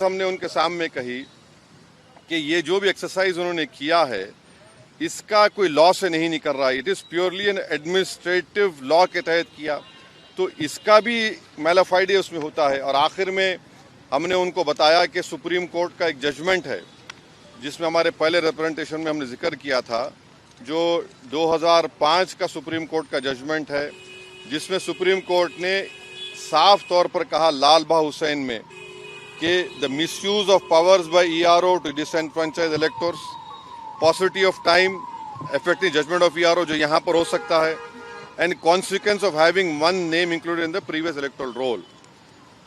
ہم نے ان کے سامنے کہی کہ یہ جو بھی ایکسرسائز انہوں نے کیا ہے اس کا کوئی لا سے نہیں نکل رہا، it is purely an administrative law کے تحت کیا، تو اس کا بھی میلافائڈے اس میں ہوتا ہے۔ اور آخر میں ہم نے ان کو بتایا کہ سپریم کورٹ کا ایک ججمنٹ ہے جس میں ہمارے پہلے ریپرزنٹیشن میں ہم نے ذکر کیا تھا، جو 2005 کا سپریم کورٹ کا ججمنٹ ہے، جس میں سپریم کورٹ نے صاف طور پر کہا لال بہا حسین میں کہ the misuse of powers by ERO to disenfranchise electors, paucity of time affecting judgment of ERO جو یہاں پر ہو سکتا ہے، and consequence of having one name included in the previous electoral roll۔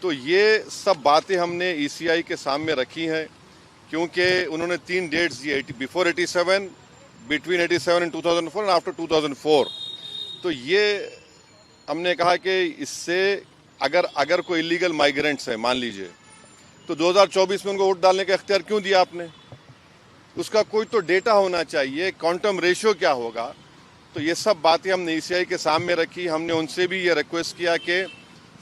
تو یہ سب باتیں ہم نے ECI کے سامنے رکھی ہیں، کیونکہ انہوں نے 3 ڈیٹس دیے، before 87, between 87 and 2004 and after 2004۔ تو یہ ہم نے کہا کہ اس سے اگر کوئی ایلیگل مائیگرینٹس ہیں مان لیجئے، تو 2024 میں ان کو ووٹ ڈالنے کا اختیار کیوں دیا آپ نے؟ اس کا کوئی تو ڈیٹا ہونا چاہیے، کوانٹم ریشو کیا ہوگا؟ تو یہ سب باتیں ہم نے ECI کے سامنے رکھی۔ ہم نے ان سے بھی یہ ریکویسٹ کیا کہ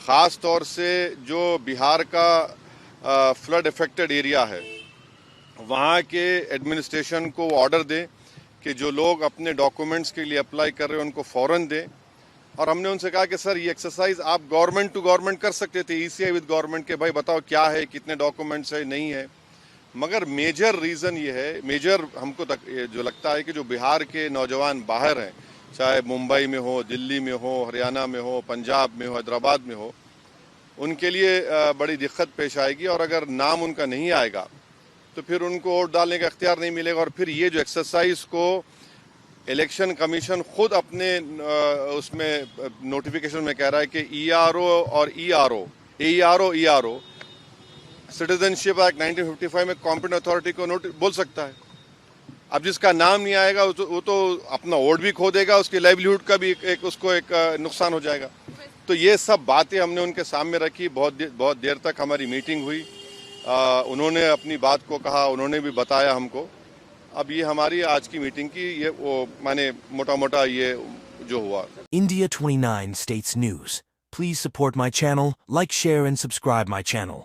خاص طور سے جو بہار کا فلڈ افیکٹڈ ایریا ہے وہاں کے ایڈمنسٹریشن کو آرڈر دیں کہ جو لوگ اپنے ڈاکومنٹس کے لیے اپلائی کر رہے ہیں ان کو فوراً دیں۔ اور ہم نے ان سے کہا کہ سر یہ ایکسرسائز آپ گورنمنٹ ٹو گورنمنٹ کر سکتے تھے، ECI ود گورنمنٹ، کہ بھائی بتاؤ کیا ہے، کتنے ڈاکومنٹس ہے، نہیں ہے۔ مگر میجر ریزن یہ ہے، میجر ہم کو جو لگتا ہے کہ جو بہار کے نوجوان باہر ہیں، چاہے ممبئی میں ہو، دلی میں ہو، ہریانہ میں ہو، پنجاب میں ہو، حیدرآباد میں ہو، ان کے لیے بڑی دقت پیش آئے گی، اور اگر نام ان کا نہیں آئے گا تو پھر ان کو ووٹ ڈالنے کا اختیار نہیں ملے گا۔ اور پھر یہ جو ایکسرسائز کو الیکشن کمیشن خود اپنے اس میں نوٹیفیکیشن میں کہہ رہا ہے کہ ERO اور ERO سٹیزن شپ ایکٹ 1955 میں کمپیٹنٹ اتھارٹی کو بول سکتا ہے۔ اب جس کا نام نہیں آئے گا وہ تو اپنا ووٹ بھی کھو دے گا، اس کی لائیولیہوڈ کا بھی اس کو ایک نقصان ہو جائے گا۔ تو یہ سب باتیں ہم نے ان کے سامنے رکھی، بہت دیر تک ہماری میٹنگ ہوئی، انہوں نے اپنی بات کو کہا، انہوں نے بھی بتایا ہم کو۔ اب یہ ہماری آج کی میٹنگ کی یہ میں موٹا موٹا یہ جو ہوا۔ India 29 States News. Please support my channel, like, share and subscribe my channel.